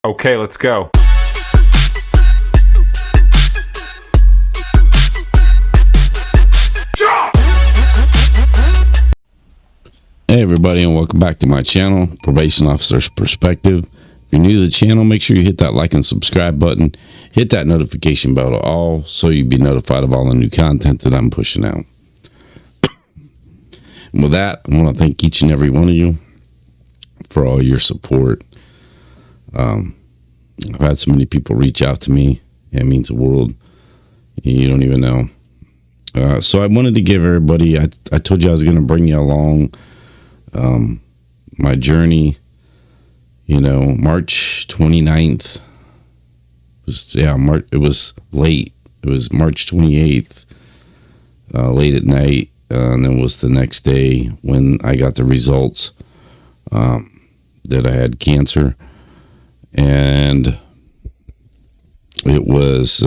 Okay, let's go. Hey everybody, and welcome back to my channel, Probation Officer's Perspective. If you're new to the channel, make sure you hit that like and subscribe button. Hit that notification bell to all so you'll be notified of all the new content that I'm pushing out. And with that, I want to thank each and every one of you for all your support. I've had so many people reach out to me. It means the world. You don't even know. So I wanted to give everybody, I told you I was going to bring you along my journey. March 29th it was late. It was March 28th, late at night, and then was the next day when I got the results that I had cancer, and it was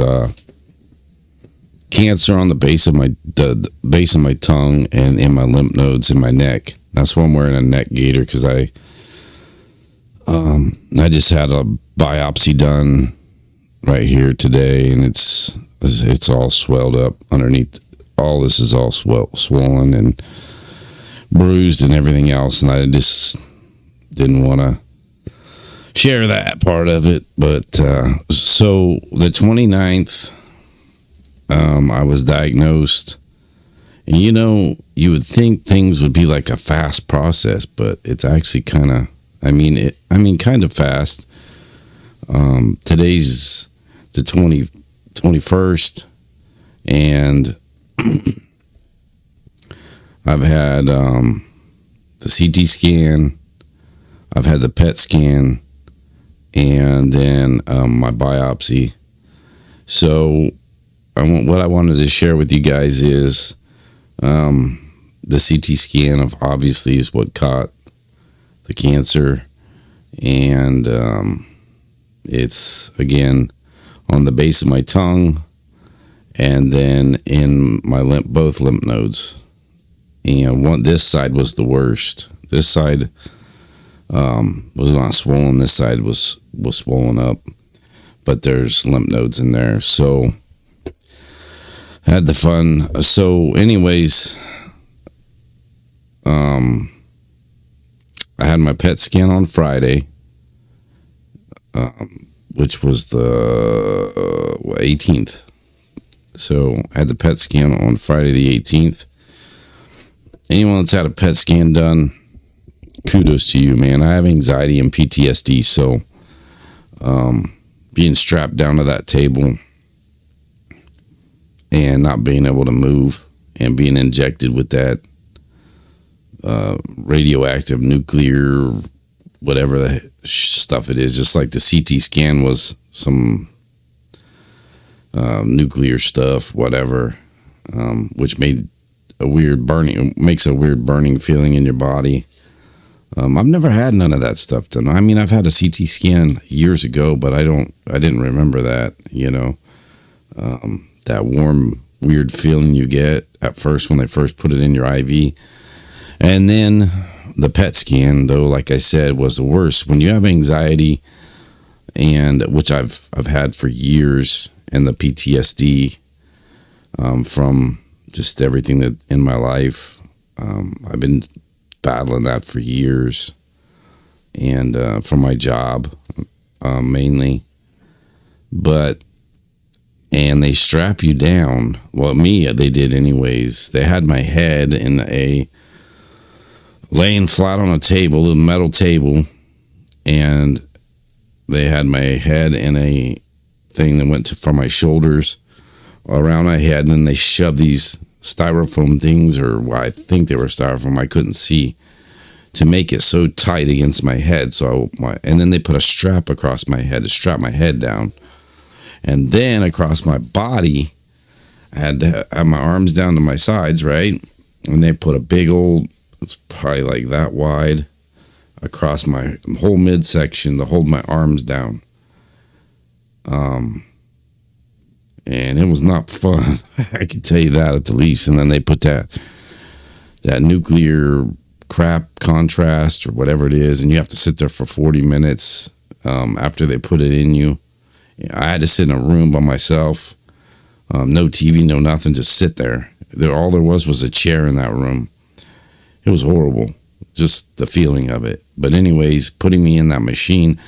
cancer on the base of my tongue and in my lymph nodes in my neck. That's why I'm wearing a neck gaiter, because I just had a biopsy done right here today, and it's all swelled up underneath. All this is all swollen and bruised and everything else, and I just didn't want to share that part of it. But so the 29th, I was diagnosed. And you would think things would be like a fast process, but it's actually kind of, kind of fast. Today's the 21st, and I've had the CT scan, I've had the PET scan, and then my biopsy. So what I wanted to share with you guys is the CT scan of obviously is what caught the cancer, and it's again on the base of my tongue and then in my both lymph nodes. And this side was the worst. This side was not swollen. This side was swollen up, but there's lymph nodes in there. So I had the fun. So anyways, I had my PET scan on Friday, which was the 18th. So I had the PET scan on Friday the 18th. Anyone that's had a PET scan done, kudos to you, man. I have anxiety and PTSD, so being strapped down to that table and not being able to move and being injected with that radioactive nuclear, whatever the stuff it is, just like the CT scan was some nuclear stuff, whatever, which makes a weird burning feeling in your body. I've never had none of that stuff done. I've had a CT scan years ago, but I didn't remember that, that warm, weird feeling you get at first when they first put it in your IV. And then the PET scan, though, like I said, was the worst. When you have anxiety, and which I've had for years, and the PTSD from just everything that in my life, I've been battling that for years, and from my job mainly. And they strap you down. Well, they did anyways. They had my head laying flat on a metal table, and they had my head in a thing that went from my shoulders around my head, and then they shoved these styrofoam things, I think they were styrofoam, I couldn't see, to make it so tight against my head. And then they put a strap across my head to strap my head down. And then across my body, I had to have my arms down to my sides, right? And they put a big old, it's probably like that wide, across my whole midsection to hold my arms down. And it was not fun. I can tell you that at the least. And then they put that nuclear crap contrast or whatever it is, and you have to sit there for 40 minutes after they put it in you. I had to sit in a room by myself, no TV, no nothing, just sit there. All there was a chair in that room. It was horrible, just the feeling of it. But anyways, putting me in that machine,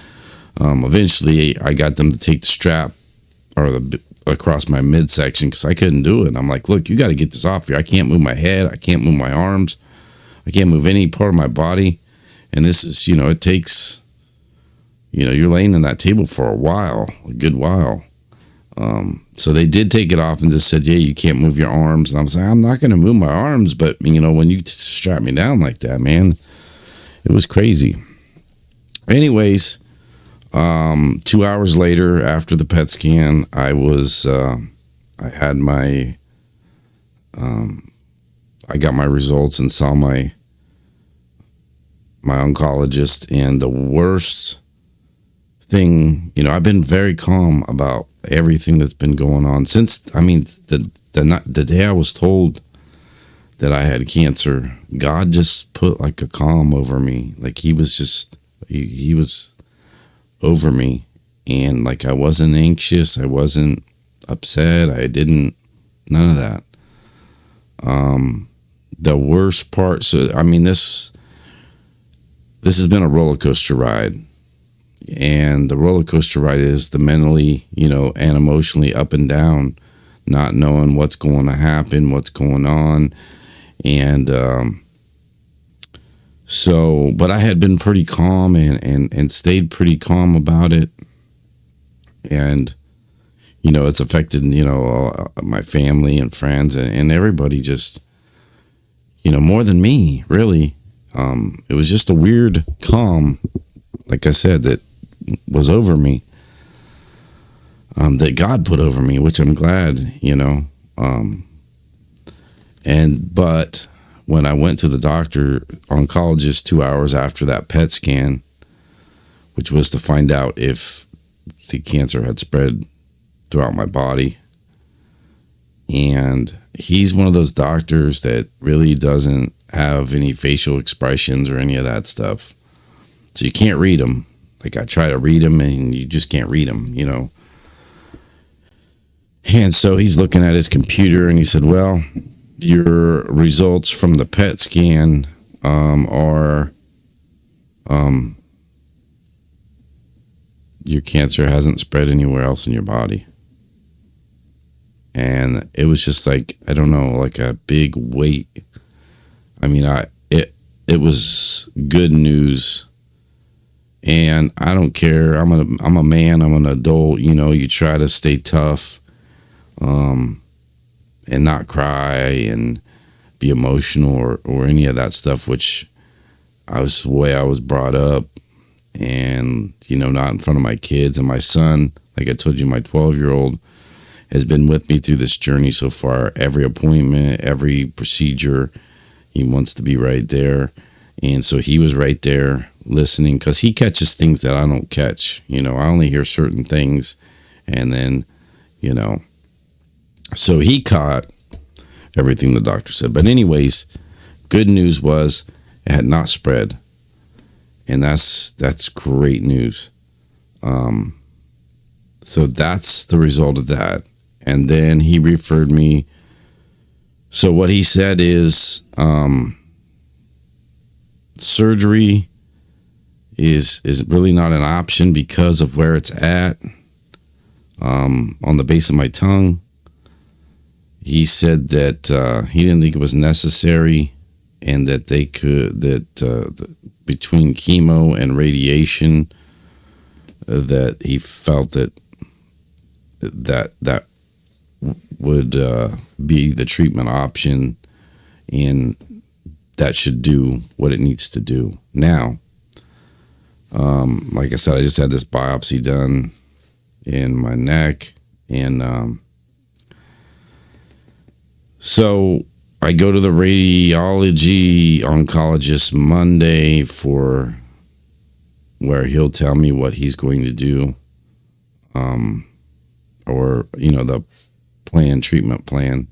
eventually I got them to take the strap across my midsection because I couldn't do it. And I'm like, look, you got to get this off here. I can't move my head. I can't move my arms. I can't move any part of my body. And this is, it takes, you're laying in that table for a good while. So they did take it off and just said, yeah, you can't move your arms. And I was like, I'm not going to move my arms. But, when you strap me down like that, man, it was crazy. Anyways, 2 hours later after the PET scan, I got my results and saw my oncologist. And the worst thing, I've been very calm about everything that's been going on since, the day I was told that I had cancer. God just put like a calm over me. Like he was over me, and like I wasn't anxious, I wasn't upset, none of that. The worst part, this has been a roller coaster ride. And the roller coaster ride is the mentally, and emotionally up and down, not knowing what's going to happen, what's going on. And but I had been pretty calm and stayed pretty calm about it. And, it's affected, my family and friends and everybody just, more than me, really. It was just a weird calm, like I said, that was over me, that God put over me, which I'm glad, but when I went to the oncologist 2 hours after that PET scan, which was to find out if the cancer had spread throughout my body, and he's one of those doctors that really doesn't have any facial expressions or any of that stuff, so you can't read them. Like I try to read them and you just can't read them, And so he's looking at his computer and he said, well, your results from the PET scan are your cancer hasn't spread anywhere else in your body. And it was just like, I don't know, like a big weight. It was good news. And I don't care. I'm a man. I'm an adult. You try to stay tough, and not cry and be emotional or any of that stuff. Which was the way I was brought up, and not in front of my kids and my son. Like I told you, my 12-year-old has been with me through this journey so far. Every appointment, every procedure, he wants to be right there, and so he was right there, listening, because he catches things that I don't catch. I only hear certain things, and then, so he caught everything the doctor said. But anyways, good news was it had not spread, and that's great news. So that's the result of that. And then he referred me. So what he said is, surgery is really not an option because of where it's at, on the base of my tongue. He said that he didn't think it was necessary, and that between chemo and radiation, that he felt that would be the treatment option, and that should do what it needs to do. Now, like I said, I just had this biopsy done in my neck, and so I go to the radiology oncologist Monday for where he'll tell me what he's going to do, or the treatment plan,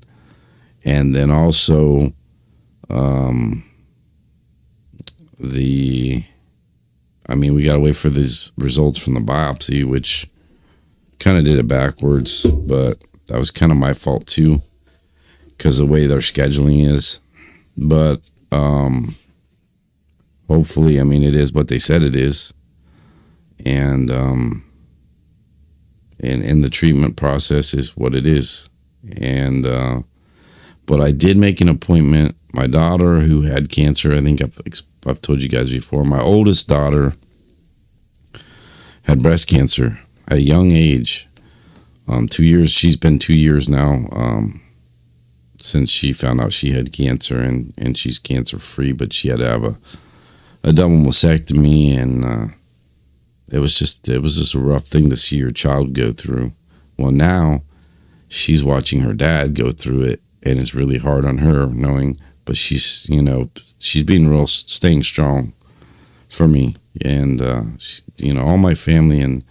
and then also the I mean, we got to wait for these results from the biopsy, which kind of did it backwards, but that was kind of my fault too, because the way their scheduling is. But hopefully, I mean, it is what they said it is. And the treatment process is what it is. And but I did make an appointment. My daughter, who had cancer, I think I've told you guys before, my oldest daughter had breast cancer at a young age. 2 years, she's been 2 years now since she found out she had cancer, and she's cancer free, but she had to have a double mastectomy, and it was just a rough thing to see her child go through. Well, now she's watching her dad go through it, and it's really hard on her knowing, but she's being staying strong for me. And, all my family and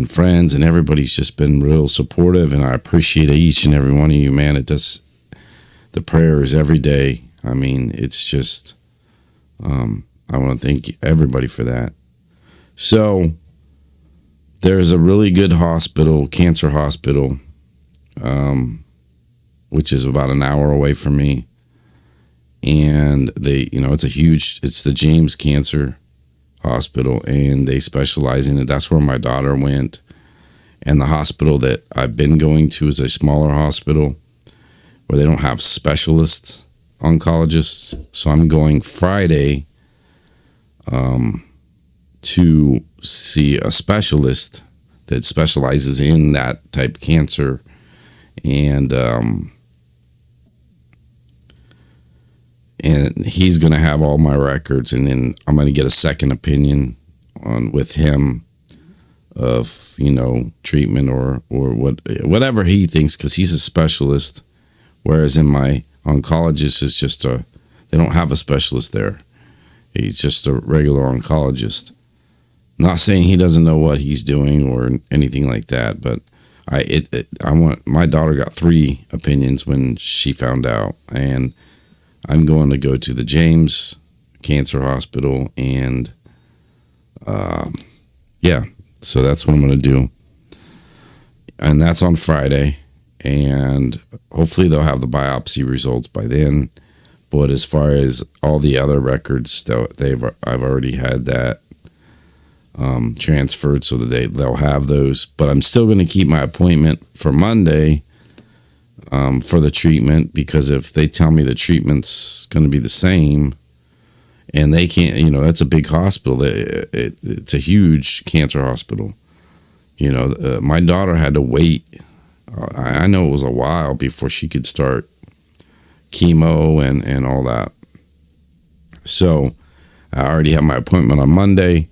friends and everybody's just been real supportive, and I appreciate each and every one of you, man. The prayers every day. I mean, it's just, I want to thank everybody for that. So there's a really good hospital, cancer hospital, which is about an hour away from me. And it's the James Cancer Hospital, and they specialize in it. That's where my daughter went. And the hospital that I've been going to is a smaller hospital where they don't have specialists, oncologists. So I'm going Friday to see a specialist that specializes in that type of cancer. And he's going to have all my records, and then I'm going to get a second opinion with him of, treatment or whatever he thinks, because he's a specialist. Whereas in my oncologist is they don't have a specialist there. He's just a regular oncologist. Not saying he doesn't know what he's doing or anything like that, but my daughter got 3 opinions when she found out, and I'm going to go to the James Cancer Hospital, and so that's what I'm going to do. And that's on Friday, and hopefully they'll have the biopsy results by then. But as far as all the other records, I've already had that transferred, so that they'll have those. But I'm still going to keep my appointment for Monday for the treatment, because if they tell me the treatment's going to be the same, and they can't, that's a big hospital. It's a huge cancer hospital. My daughter had to wait. I know it was a while before she could start chemo and all that. So I already have my appointment on Monday.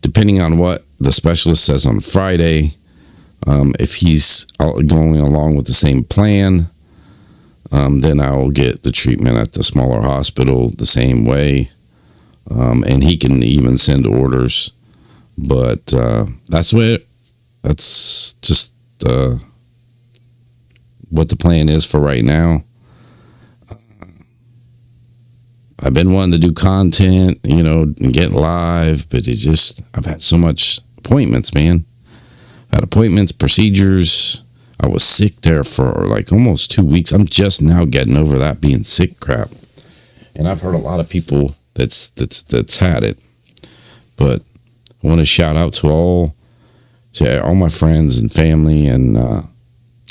Depending on what the specialist says on Friday, if he's going along with the same plan, then I will get the treatment at the smaller hospital the same way. And he can even send orders. But that's just what the plan is for right now. I've been wanting to do content, and get live, but I've had so much appointments, man. I had appointments, procedures. I was sick there for like almost 2 weeks. I'm just now getting over that being sick crap. And I've heard a lot of people that's had it. But I want to shout out to all my friends and family and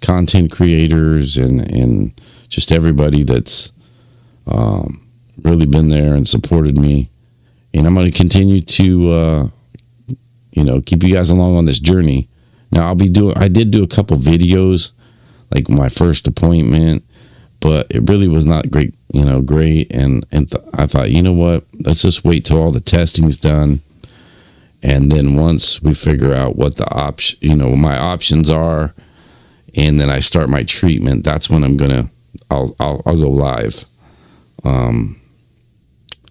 content creators and just everybody that's really been there and supported me. And I'm going to continue to keep you guys along on this journey. Now I did do a couple videos, like my first appointment, but it really was not great, and I thought, what, let's just wait till all the testing's done. And then once we figure out what the my options are, and then I start my treatment, that's when I'll go live.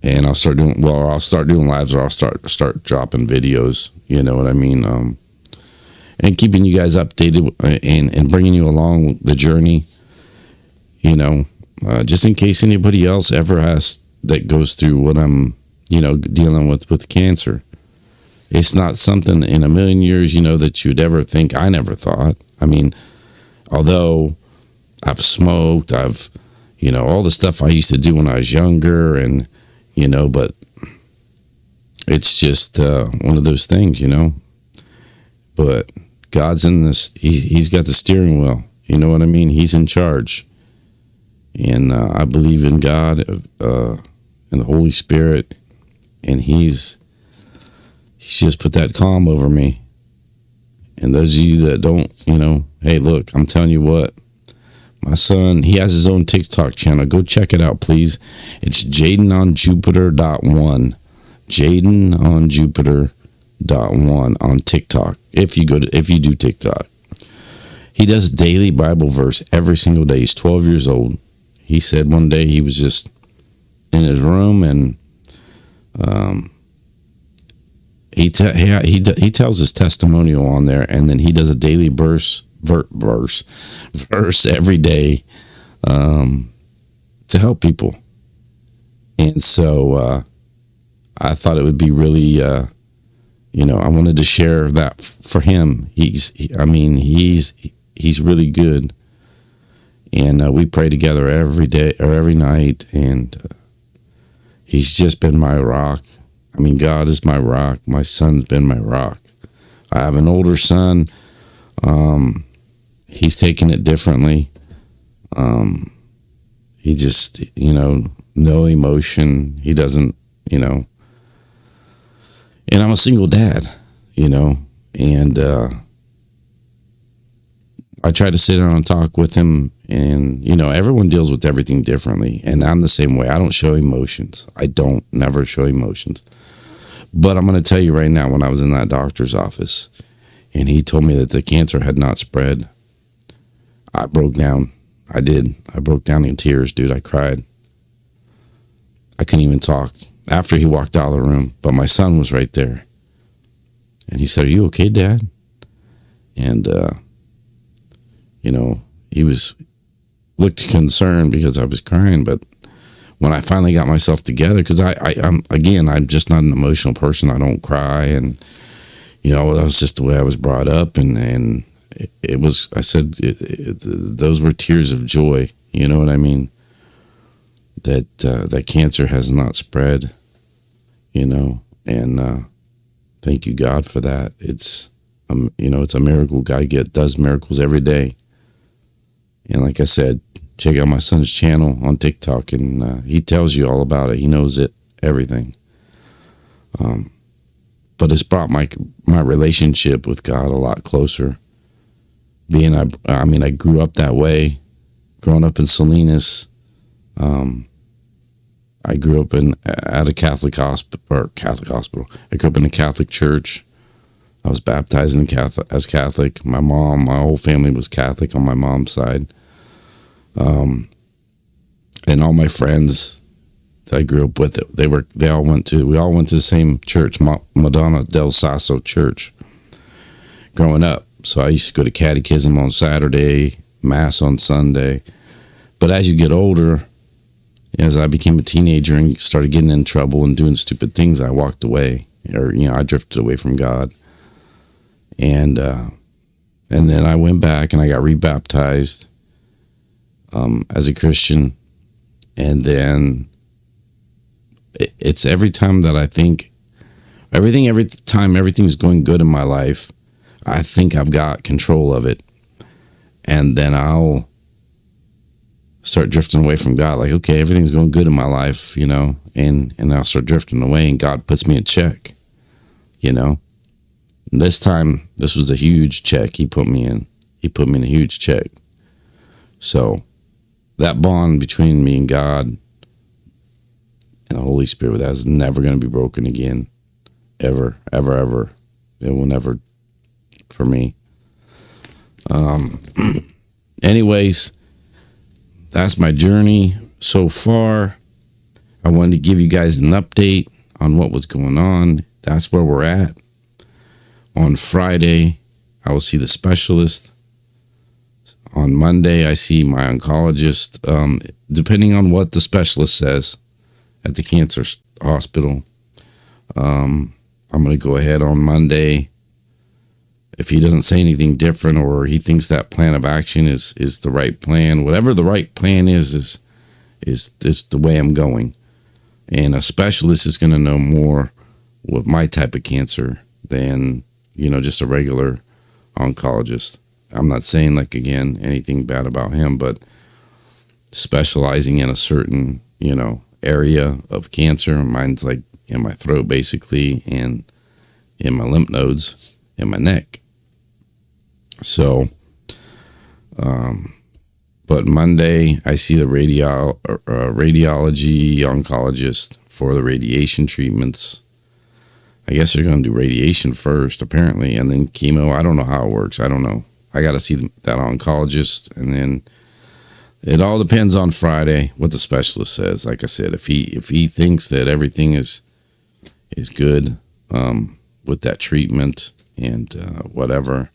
And I'll start doing lives, or I'll start dropping videos, you know what I mean? And keeping you guys updated and bringing you along the journey, just in case anybody else ever that goes through what I'm dealing with cancer. It's not something in a million years, that you'd ever think. I never thought. I mean, although I've smoked, I've, all the stuff I used to do when I was younger, and, but it's just one of those things, But God's in this. He's got the steering wheel. You know what I mean? He's in charge. And I believe in God and the Holy Spirit, and He's just put that calm over me. And those of you that don't, hey, look, I'm telling you what, my son, he has his own TikTok channel. Go check it out, please. It's JadenOnJupiter.1. JadenOnJupiter.1 on TikTok. If you do TikTok. He does daily Bible verse every single day. He's 12 years old. He said one day he was just in his room, and he tells his testimonial on there, and then he does a daily verse every day to help people. And so I thought it would be really, I wanted to share that for him. He's really good, and we pray together every day or every night, and he's just been my rock. I mean, God is my rock. My son's been my rock. I have an older son. He's taken it differently. He just, no emotion. He doesn't, and I'm a single dad, and I try to sit down and talk with him, and, everyone deals with everything differently, and I'm the same way. I don't show emotions. Never show emotions. But I'm going to tell you right now, when I was in that doctor's office, and he told me that the cancer had not spread, I broke down. I did. I broke down in tears, dude. I cried. I couldn't even talk after he walked out of the room, but my son was right there. And he said, "Are you okay, Dad?" And, he looked concerned because I was crying, but when I finally got myself together, because I'm just not an emotional person. I don't cry, and that was just the way I was brought up, and it was. I said those were tears of joy. You know what I mean? That cancer has not spread. And thank you, God, for that. It's it's a miracle. God does miracles every day. And like I said, check out my son's channel on TikTok, and he tells you all about it. He knows it, everything. But it's brought my relationship with God a lot closer. I grew up that way, growing up in Salinas. I grew up at a Catholic hospital. I grew up in a Catholic church. I was baptized as Catholic. My whole family was Catholic on my mom's side. And all my friends that I grew up with, we all went to the same church, Madonna del Sasso Church, growing up. So I used to go to catechism on Saturday, mass on Sunday. But as you get older, as I became a teenager and started getting in trouble and doing stupid things, I walked away, or I drifted away from God. And then I went back and I got rebaptized as a Christian. And then it's every time that I think every time everything's going good in my life, I think I've got control of it. And then I'll start drifting away from God. Like, okay, everything's going good in my life, and I'll start drifting away, and God puts me in check, This time, this was a huge check he put me in. He put me in a huge check. So that bond between me and God and the Holy Spirit, that is never going to be broken again. Ever, ever, ever. It will never, for me. Anyways, that's my journey so far. I wanted to give you guys an update on what was going on. That's where we're at. On Friday, I will see the specialist. On Monday, I see my oncologist, depending on what the specialist says at the cancer hospital. I'm going to go ahead on Monday. If he doesn't say anything different, or he thinks that plan of action is the right plan, whatever the right plan is the way I'm going. And a specialist is going to know more with my type of cancer than, just a regular oncologist. I'm not saying, again, anything bad about him, but specializing in a certain, area of cancer. Mine's in my throat, basically, and in my lymph nodes in my neck. So, but Monday I see the radiology oncologist for the radiation treatments. I guess they're going to do radiation first, apparently, and then chemo. I don't know how it works. I don't know. I got to see that oncologist, and then it all depends on Friday what the specialist says. Like I said, if he thinks that everything is good with that treatment and whatever,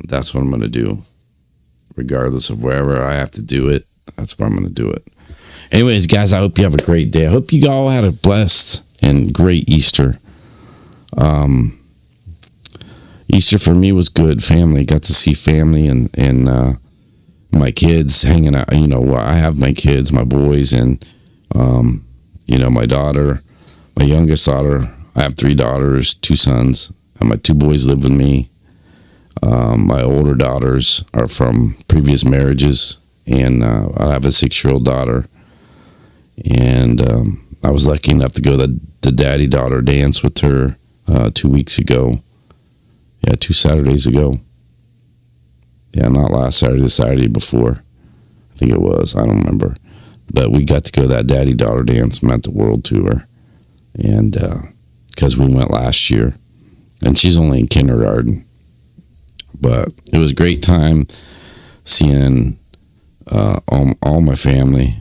that's what I'm going to do. Regardless of wherever I have to do it, that's where I'm going to do it. Anyways, guys, I hope you have a great day. I hope you all had a blessed and great Easter. Easter for me was good. Family, got to see family and my kids hanging out. I have my kids, my boys, and my daughter, my youngest daughter. I have 3 daughters, 2 sons, and my 2 boys live with me. My older daughters are from previous marriages, and I have a 6-year-old daughter. And I was lucky enough to go to the daddy-daughter dance with her 2 weeks ago. Yeah, 2 Saturdays ago. Yeah, not last Saturday, the Saturday before. I think it was. I don't remember. But we got to go to that daddy-daughter dance, met the world tour. And because we went last year. And she's only in kindergarten. But it was a great time seeing all my family,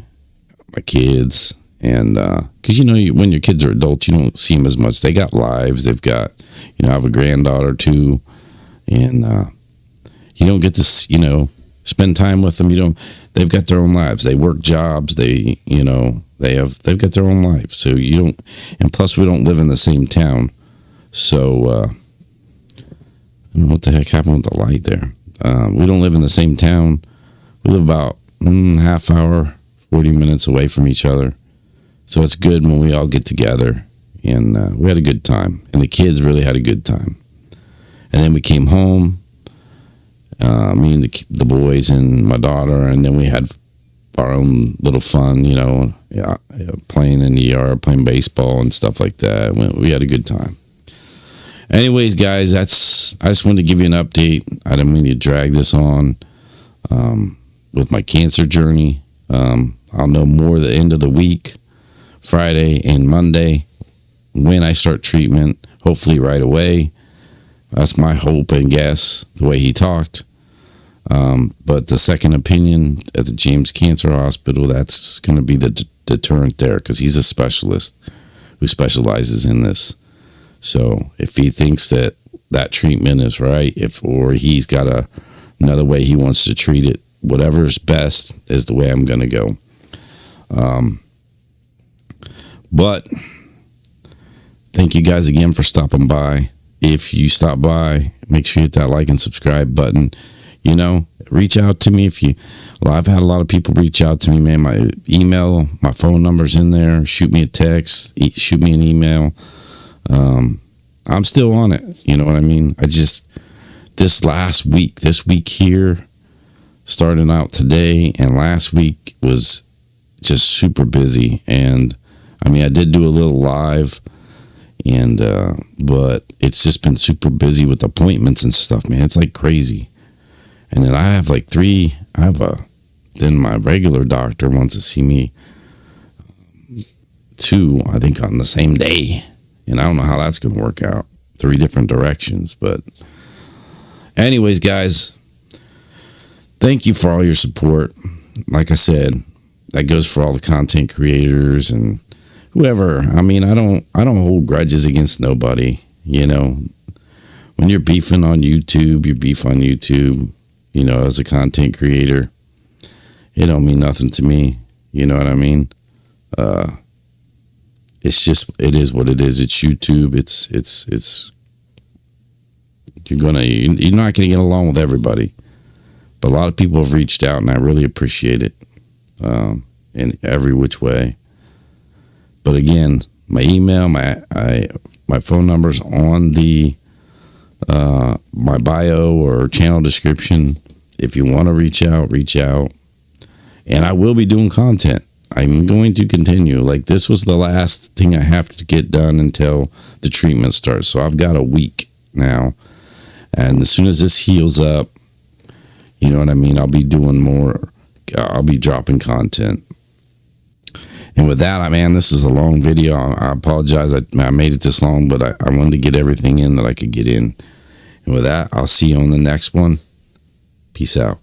my kids, and because when your kids are adults, you don't see them as much. They got lives. They've got, I have a granddaughter too, and you don't get to, spend time with them. They've got their own lives. They work jobs. They've got their own life. So you don't, and plus we don't live in the same town, so. I don't know what the heck happened with the light there. We don't live in the same town. We live about half hour, 40 minutes away from each other. So it's good when we all get together. And we had a good time. And the kids really had a good time. And then we came home, me and the boys and my daughter. And then we had our own little fun, playing in the yard, playing baseball and stuff like that. We had a good time. Anyways, guys, I just wanted to give you an update. I didn't mean to drag this on with my cancer journey. I'll know more at the end of the week, Friday and Monday, when I start treatment, hopefully right away. That's my hope and guess, the way he talked. But the second opinion at the James Cancer Hospital, that's going to be the deterrent there, because he's a specialist who specializes in this. So if he thinks that treatment is right, or he's got another way he wants to treat it, whatever's best is the way I'm going to go. But thank you guys again for stopping by. If you stop by, make sure you hit that like and subscribe button. Reach out to me I've had a lot of people reach out to me, man. My email, my phone number's in there. Shoot me a text, shoot me an email. I'm still on it. You know what I mean? This week here, starting out today and last week was just super busy. And I did do a little live, and but it's just been super busy with appointments and stuff, man. It's like crazy. And then I have 3. Then my regular doctor wants to see me 2, I think, on the same day. And I don't know how that's going to work out. 3 different directions. But anyways, guys, thank you for all your support. Like I said, that goes for all the content creators and whoever. I don't hold grudges against nobody. When you're beefing on YouTube, you beef on YouTube. As a content creator, it don't mean nothing to me. You know what I mean? it's just, it is what it is. It's YouTube. It's you're not gonna get along with everybody, but a lot of people have reached out, and I really appreciate it, in every which way. But again, my email, my phone number's on the my bio or channel description. If you want to reach out, and I will be doing content. I'm going to continue. Like, this was the last thing I have to get done until the treatment starts. So I've got a week now, and as soon as this heals up, you know what I mean, I'll be doing more. I'll be dropping content. And with that, man, this is a long video. I apologize. I made it this long, but I wanted to get everything in that I could get in. And with that, I'll see you on the next one. Peace out.